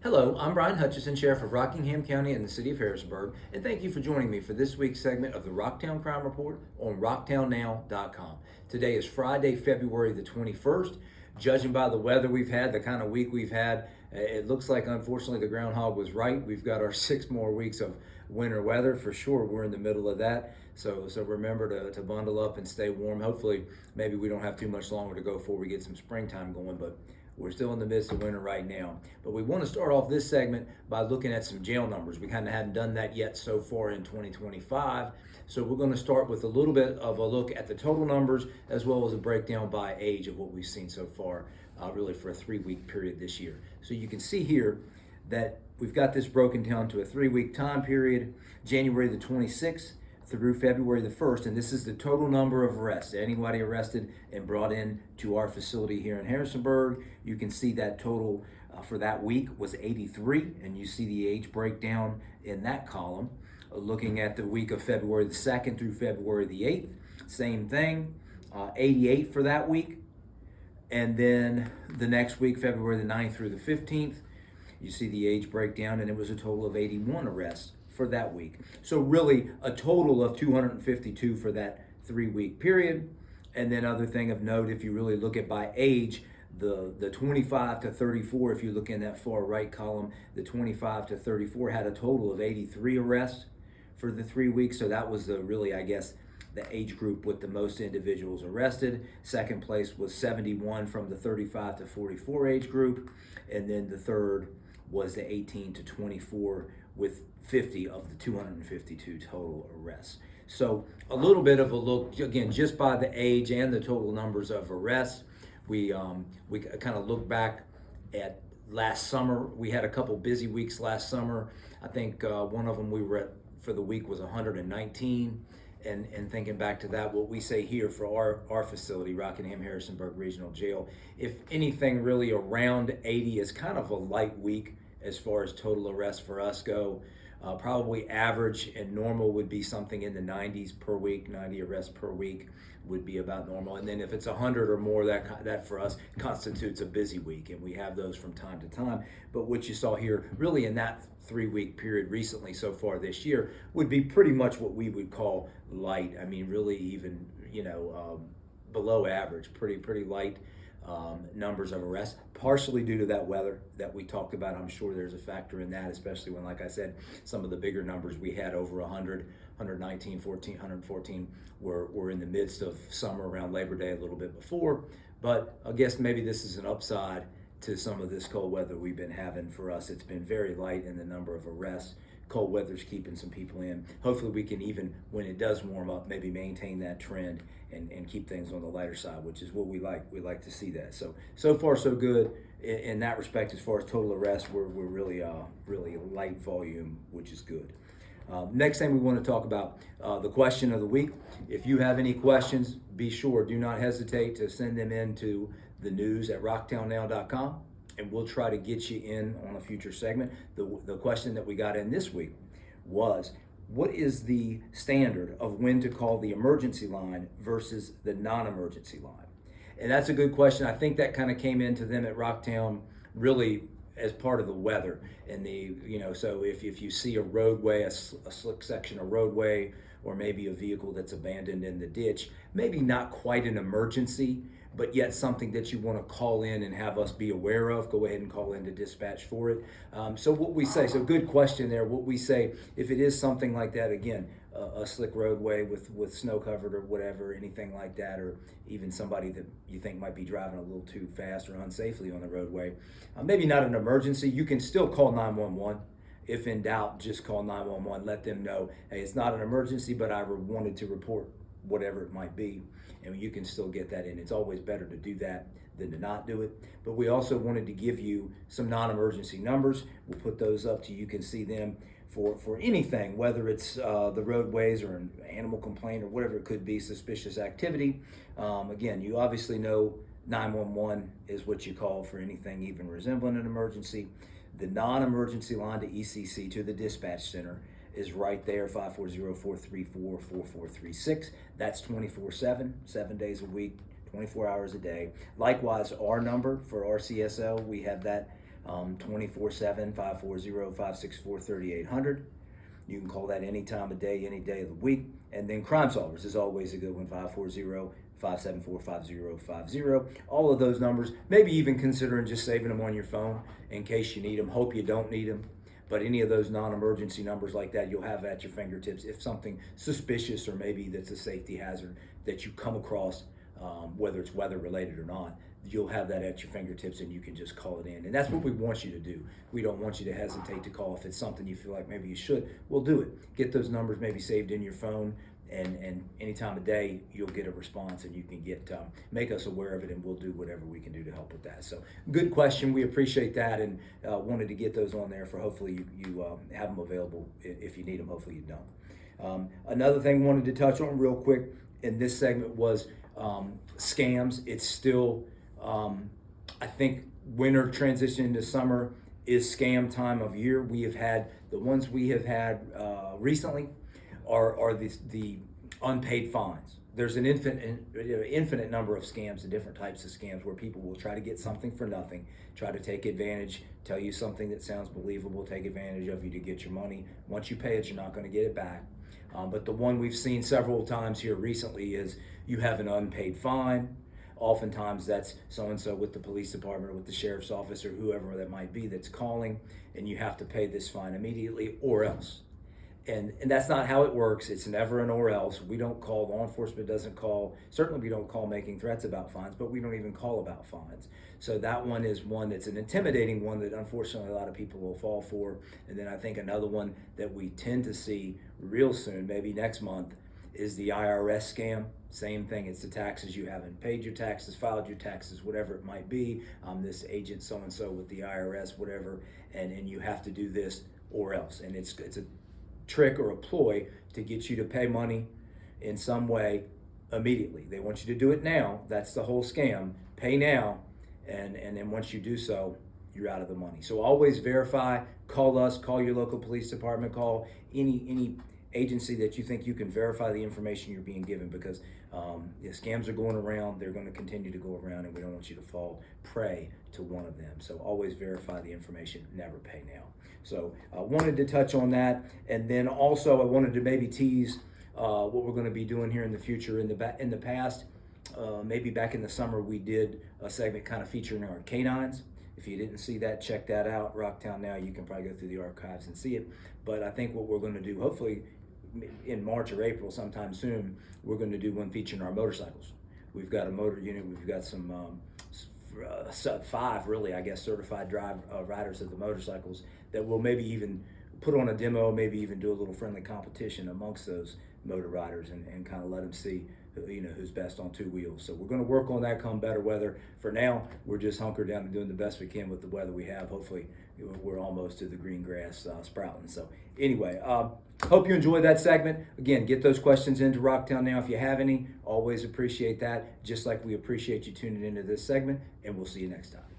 Hello, I'm Bryan Hutcheson, Sheriff of Rockingham County and the City of Harrisonburg, and thank you for joining me for this week's segment of the Rocktown Crime Report on RocktownNow.com. Today is Friday, February the 21st. Judging by the weather we've had, the kind of week we've had, it looks like unfortunately the groundhog was right. We've got our 6 more weeks of winter weather for sure. We're in the middle of that. So remember to bundle up and stay warm. Hopefully, maybe we don't have too much longer to go before we get some springtime going, but we're still in the midst of winter right now. But we want to start off this segment by looking at some jail numbers. We kind of hadn't done that yet so far in 2025. So we're going to start with a little bit of a look at the total numbers as well as a breakdown by age of what we've seen so far, really for a 3-week period this year. So you can see here that we've got this broken down to a 3-week time period, January the 26th through February the 1st, and this is the total number of arrests. Anybody arrested and brought in to our facility here in Harrisonburg, you can see that total for that week was 83, and you see the age breakdown in that column. Looking at the week of February the 2nd through February the 8th, same thing, 88 for that week. And then the next week, February the 9th through the 15th, you see the age breakdown, and it was a total of 81 arrests for that week. So really a total of 252 for that 3-week period. And then other thing of note, if you really look at by age, the 25 to 34, if you look in that far right column, the 25 to 34 had a total of 83 arrests for the 3 weeks. So that was really, I guess, the age group with the most individuals arrested. Second place was 71 from the 35 to 44 age group. And then the third was the 18 to 24 with 50 of the 252 total arrests. So a little bit of a look, again, just by the age and the total numbers of arrests. We kind of look back at last summer. We had a couple busy weeks last summer. I think one of them we were at for the week was 119. And thinking back to that, what we say here for our facility, Rockingham-Harrisonburg Regional Jail, if anything really around 80 is kind of a light week as far as total arrests for us go. Probably average and normal would be something in the 90s per week. 90 arrests per week would be about normal. And then if it's 100 or more, that for us constitutes a busy week, and we have those from time to time. But what you saw here, really in that 3-week period recently so far this year, would be pretty much what we would call light. I mean, really even below average, pretty light. Numbers of arrests, partially due to that weather that we talked about. I'm sure there's a factor in that, especially when, like I said, some of the bigger numbers we had over 100, 119, 114 were in the midst of summer around Labor Day a little bit before. But I guess maybe this is an upside to some of this cold weather we've been having. For us, it's been very light in the number of arrests. Cold weather's keeping some people in. Hopefully we can, even when it does warm up, maybe maintain that trend and keep things on the lighter side, which is what we like. We like to see that. So far so good in that respect. As far as total arrests, we're really light volume, which is good. Next thing we want to talk about, the question of the week. If you have any questions, be sure, do not hesitate to send them in to the news at rocktownnow.com. And we'll try to get you in on a future segment. The question that we got in this week was, what is the standard of when to call the emergency line versus the non-emergency line? And that's a good question. I think that kind of came into them at Rocktown really as part of the weather. And so if you see a roadway, a slick section of roadway, or maybe a vehicle that's abandoned in the ditch, maybe not quite an emergency, but yet something that you want to call in and have us be aware of, go ahead and call in to dispatch for it. So what we say, so good question there. What we say, if it is something like that, again, a slick roadway with snow covered or whatever, anything like that, or even somebody that you think might be driving a little too fast or unsafely on the roadway, maybe not an emergency, you can still call 911. If in doubt, just call 911. Let them know, hey, it's not an emergency, but I wanted to report whatever it might be, and you can still get that in. It's always better to do that than to not do it. But we also wanted to give you some non-emergency numbers. We'll put those up to you. You can see them for anything, whether it's the roadways or an animal complaint or whatever it could be, suspicious activity. Again, you obviously know 911 is what you call for anything even resembling an emergency. The non-emergency line to ECC, to the dispatch center, is right there, 540-434-4436. That's 24/7, 7 days a week, 24 hours a day. Likewise, our number for RCSO, we have that 24/7, 540-564-3800. You can call that any time of day, any day of the week. And then Crime Solvers is always a good one, 540-574-5050. All of those numbers, maybe even considering just saving them on your phone in case you need them. Hope you don't need them. But any of those non-emergency numbers like that, you'll have at your fingertips if something suspicious or maybe that's a safety hazard that you come across, whether it's weather related or not. You'll have that at your fingertips and you can just call it in. And that's what we want you to do. We don't want you to hesitate to call. If it's something you feel like maybe you should, we'll do it. Get those numbers maybe saved in your phone, and any time of day you'll get a response and you can get make us aware of it, and we'll do whatever we can do to help with that. So good question. We appreciate that, and wanted to get those on there for hopefully you have them available if you need them. Hopefully you don't. Another thing I wanted to touch on real quick in this segment was scams. It's still I think winter transition into summer is scam time of year. We have had the ones we have had recently are the unpaid fines. There's an infinite number of scams and different types of scams where people will try to get something for nothing, try to take advantage, tell you something that sounds believable, take advantage of you to get your money. Once you pay it, you're not going to get it back. But the one we've seen several times here recently is you have an unpaid fine. Oftentimes that's so-and-so with the police department or with the sheriff's office or whoever that might be that's calling, and you have to pay this fine immediately or else. And that's not how it works. It's never an or else. We don't call, law enforcement doesn't call, certainly we don't call making threats about fines, but we don't even call about fines. So that one is one that's an intimidating one that unfortunately a lot of people will fall for. And then I think another one that we tend to see real soon, maybe next month, is the IRS scam. Same thing, it's the taxes. You haven't paid your taxes, filed your taxes, whatever it might be. This agent so-and-so with the IRS, whatever, and you have to do this or else. And it's a trick or a ploy to get you to pay money in some way immediately. They want you to do it now. That's the whole scam. Pay now, and then once you do so, you're out of the money. So always verify. Call us, call your local police department, call any agency that you think you can verify the information you're being given, because scams are going around. They're going to continue to go around, and we don't want you to fall prey to one of them. So always verify the information, never pay now. So I wanted to touch on that, and then also I wanted to maybe tease what we're going to be doing here in the future. In the past, maybe back in the summer, we did a segment kind of featuring our canines. If you didn't see that, check that out. Rocktown Now, you can probably go through the archives and see it. But I think what we're going to do, hopefully in March or April sometime soon, we're going to do one featuring our motorcycles. We've got a motor unit. We've got some 5 really, I guess, certified riders of the motorcycles that will maybe even put on a demo, maybe even do a little friendly competition amongst those motor riders and kind of let them see who's best on 2 wheels. So we're going to work on that come better weather. For now, we're just hunkered down and doing the best we can with the weather we have. Hopefully we're almost to the green grass sprouting. So anyway, hope you enjoyed that segment. Again, get those questions into Rocktown Now if you have any. Always appreciate that, just like we appreciate you tuning into this segment, and we'll see you next time.